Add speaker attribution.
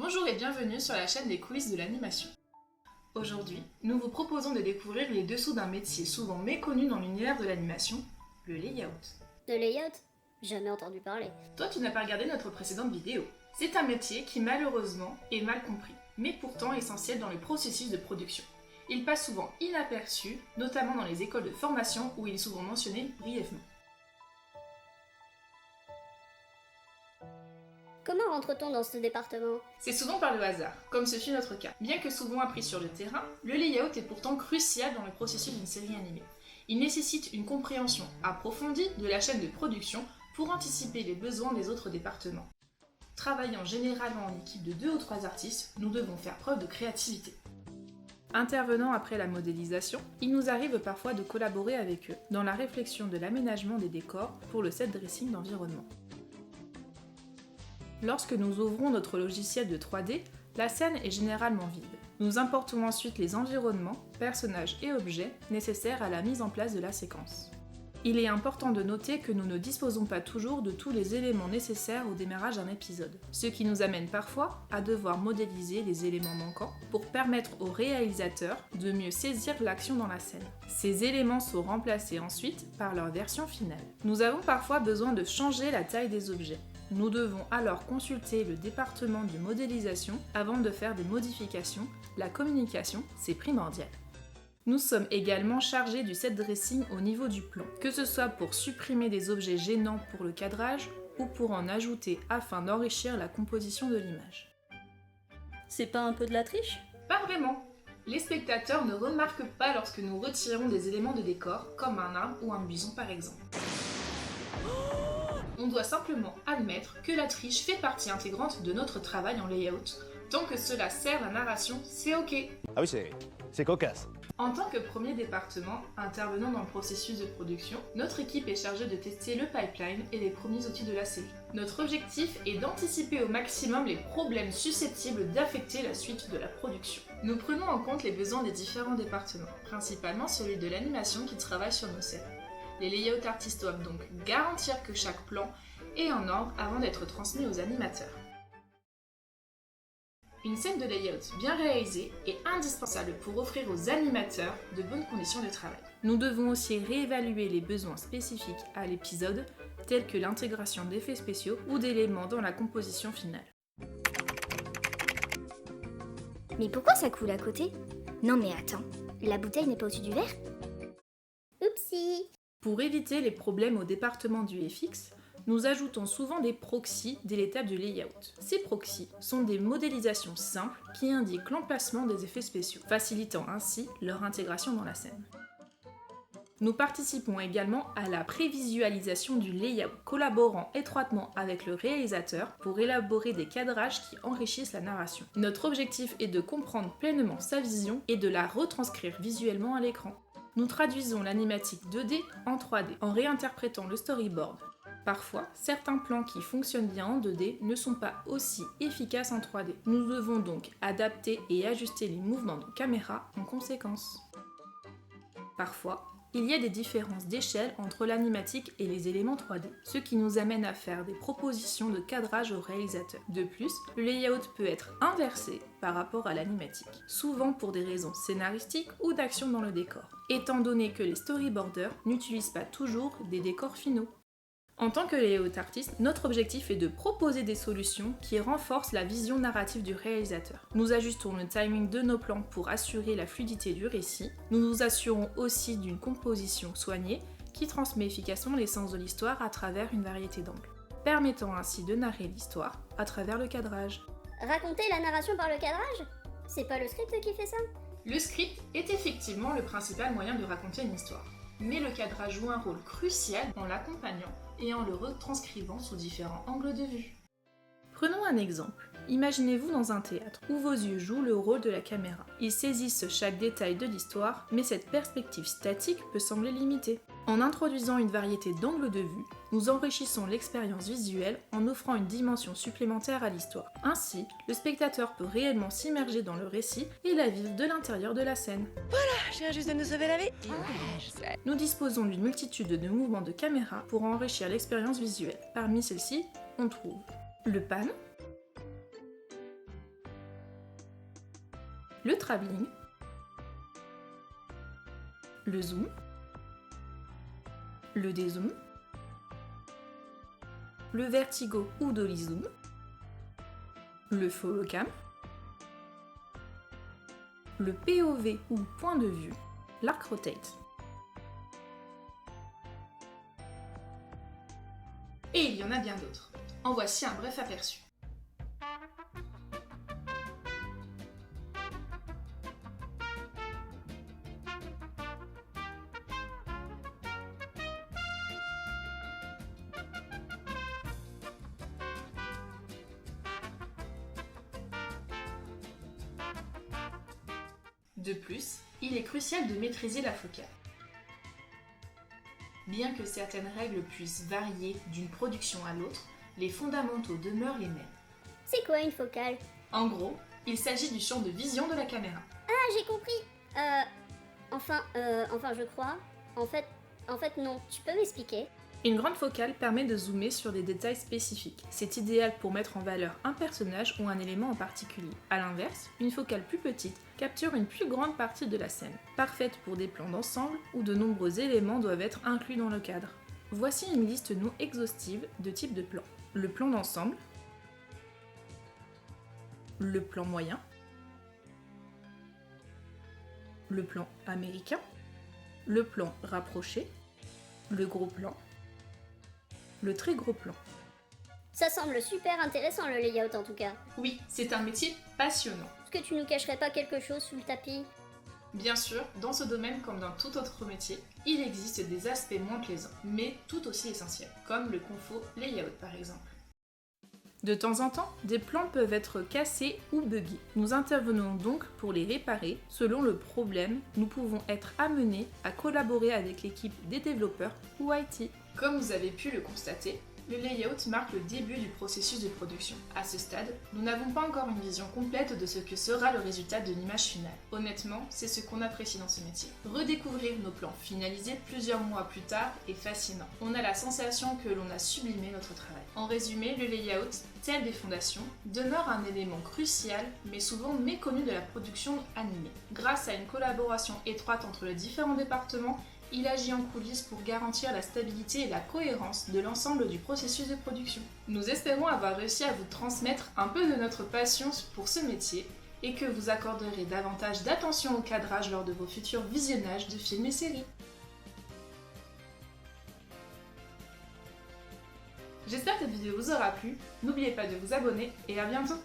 Speaker 1: Bonjour et bienvenue sur la chaîne des coulisses de l'animation. Aujourd'hui, nous vous proposons de découvrir les dessous d'un métier souvent méconnu dans l'univers de l'animation, le layout.
Speaker 2: De layout? Jamais entendu parler.
Speaker 1: Toi, tu n'as pas regardé notre précédente vidéo. C'est un métier qui malheureusement est mal compris, mais pourtant essentiel dans le processus de production. Il passe souvent inaperçu, notamment dans les écoles de formation où il est souvent mentionné brièvement.
Speaker 2: Comment rentre-t-on dans ce département?
Speaker 1: C'est souvent par le hasard, comme ce fut notre cas. Bien que souvent appris sur le terrain, le layout est pourtant crucial dans le processus d'une série animée. Il nécessite une compréhension approfondie de la chaîne de production pour anticiper les besoins des autres départements. Travaillant généralement en équipe de 2 ou 3 artistes, nous devons faire preuve de créativité. Intervenant après la modélisation, il nous arrive parfois de collaborer avec eux dans la réflexion de l'aménagement des décors pour le set dressing d'environnement. Lorsque nous ouvrons notre logiciel de 3D, la scène est généralement vide. Nous importons ensuite les environnements, personnages et objets nécessaires à la mise en place de la séquence. Il est important de noter que nous ne disposons pas toujours de tous les éléments nécessaires au démarrage d'un épisode, ce qui nous amène parfois à devoir modéliser les éléments manquants pour permettre au réalisateur de mieux saisir l'action dans la scène. Ces éléments sont remplacés ensuite par leur version finale. Nous avons parfois besoin de changer la taille des objets. Nous devons alors consulter le département de modélisation avant de faire des modifications. La communication, c'est primordial. Nous sommes également chargés du set dressing au niveau du plan, que ce soit pour supprimer des objets gênants pour le cadrage ou pour en ajouter afin d'enrichir la composition de l'image.
Speaker 2: C'est pas un peu de la triche?
Speaker 1: Pas vraiment. Les spectateurs ne remarquent pas lorsque nous retirons des éléments de décor, comme un arbre ou un buisson par exemple. On doit simplement admettre que la triche fait partie intégrante de notre travail en layout. Tant que cela sert la narration, c'est ok.
Speaker 3: Ah oui, c'est cocasse.
Speaker 1: En tant que premier département intervenant dans le processus de production, notre équipe est chargée de tester le pipeline et les premiers outils de la série. Notre objectif est d'anticiper au maximum les problèmes susceptibles d'affecter la suite de la production. Nous prenons en compte les besoins des différents départements, principalement celui de l'animation qui travaille sur nos scènes. Les layout artistes doivent donc garantir que chaque plan est en ordre avant d'être transmis aux animateurs. Une scène de layout bien réalisée est indispensable pour offrir aux animateurs de bonnes conditions de travail. Nous devons aussi réévaluer les besoins spécifiques à l'épisode, tels que l'intégration d'effets spéciaux ou d'éléments dans la composition finale.
Speaker 4: Mais pourquoi ça coule à côté? Non mais attends, la bouteille n'est pas au-dessus du verre?
Speaker 2: Oupsie!
Speaker 1: Pour éviter les problèmes au département du FX, nous ajoutons souvent des proxys dès l'étape du layout. Ces proxys sont des modélisations simples qui indiquent l'emplacement des effets spéciaux, facilitant ainsi leur intégration dans la scène. Nous participons également à la prévisualisation du layout, collaborant étroitement avec le réalisateur pour élaborer des cadrages qui enrichissent la narration. Notre objectif est de comprendre pleinement sa vision et de la retranscrire visuellement à l'écran. Nous traduisons l'animatique 2D en 3D en réinterprétant le storyboard. Parfois, certains plans qui fonctionnent bien en 2D ne sont pas aussi efficaces en 3D. Nous devons donc adapter et ajuster les mouvements de caméra en conséquence. Parfois, il y a des différences d'échelle entre l'animatique et les éléments 3D, ce qui nous amène à faire des propositions de cadrage au réalisateur. De plus, le layout peut être inversé par rapport à l'animatique, souvent pour des raisons scénaristiques ou d'action dans le décor, étant donné que les storyboarders n'utilisent pas toujours des décors finaux. En tant que layout artiste, notre objectif est de proposer des solutions qui renforcent la vision narrative du réalisateur. Nous ajustons le timing de nos plans pour assurer la fluidité du récit. Nous nous assurons aussi d'une composition soignée qui transmet efficacement l'essence de l'histoire à travers une variété d'angles, permettant ainsi de narrer l'histoire à travers le cadrage.
Speaker 2: Raconter la narration par le cadrage? C'est pas le script qui fait ça?
Speaker 1: Le script est effectivement le principal moyen de raconter une histoire, mais le cadrage joue un rôle crucial en l'accompagnant et en le retranscrivant sous différents angles de vue. Prenons un exemple. Imaginez-vous dans un théâtre où vos yeux jouent le rôle de la caméra. Ils saisissent chaque détail de l'histoire, mais cette perspective statique peut sembler limitée. En introduisant une variété d'angles de vue, nous enrichissons l'expérience visuelle en offrant une dimension supplémentaire à l'histoire. Ainsi, le spectateur peut réellement s'immerger dans le récit et la vivre de l'intérieur de la scène.
Speaker 5: Je viens juste de nous sauver la vie.
Speaker 1: Nous disposons d'une multitude de mouvements de caméra pour enrichir l'expérience visuelle. Parmi celles-ci, on trouve le pan, le travelling, le zoom, le dézoom, le vertigo ou dolly zoom, le follow cam, le POV ou point de vue, l'arc rotate. Et il y en a bien d'autres. En voici un bref aperçu. De plus, il est crucial de maîtriser la focale. Bien que certaines règles puissent varier d'une production à l'autre, les fondamentaux demeurent les mêmes.
Speaker 2: C'est quoi une focale?
Speaker 1: En gros, il s'agit du champ de vision de la caméra.
Speaker 2: Ah, j'ai compris. Enfin, je crois. En fait, non. Tu peux m'expliquer?
Speaker 1: Une grande focale permet de zoomer sur des détails spécifiques. C'est idéal pour mettre en valeur un personnage ou un élément en particulier. A l'inverse, une focale plus petite capture une plus grande partie de la scène, parfaite pour des plans d'ensemble où de nombreux éléments doivent être inclus dans le cadre. Voici une liste non exhaustive de types de plans. Le plan d'ensemble, le plan moyen, le plan américain, le plan rapproché, le gros plan, le très gros plan.
Speaker 2: Ça semble super intéressant le layout en tout cas.
Speaker 1: Oui, c'est un métier passionnant.
Speaker 2: Est-ce que tu nous cacherais pas quelque chose sous le tapis?
Speaker 1: Bien sûr, dans ce domaine comme dans tout autre métier, il existe des aspects moins plaisants, mais tout aussi essentiels, comme le confo layout par exemple. De temps en temps, des plans peuvent être cassés ou buggés. Nous intervenons donc pour les réparer. Selon le problème, nous pouvons être amenés à collaborer avec l'équipe des développeurs ou IT. Comme vous avez pu le constater, le layout marque le début du processus de production. À ce stade, nous n'avons pas encore une vision complète de ce que sera le résultat de l'image finale. Honnêtement, c'est ce qu'on apprécie dans ce métier. Redécouvrir nos plans finalisés plusieurs mois plus tard est fascinant. On a la sensation que l'on a sublimé notre travail. En résumé, le layout, tel des fondations, demeure un élément crucial, mais souvent méconnu de la production animée. Grâce à une collaboration étroite entre les différents départements, il agit en coulisses pour garantir la stabilité et la cohérence de l'ensemble du processus de production. Nous espérons avoir réussi à vous transmettre un peu de notre passion pour ce métier et que vous accorderez davantage d'attention au cadrage lors de vos futurs visionnages de films et séries. J'espère que cette vidéo vous aura plu, n'oubliez pas de vous abonner et à bientôt!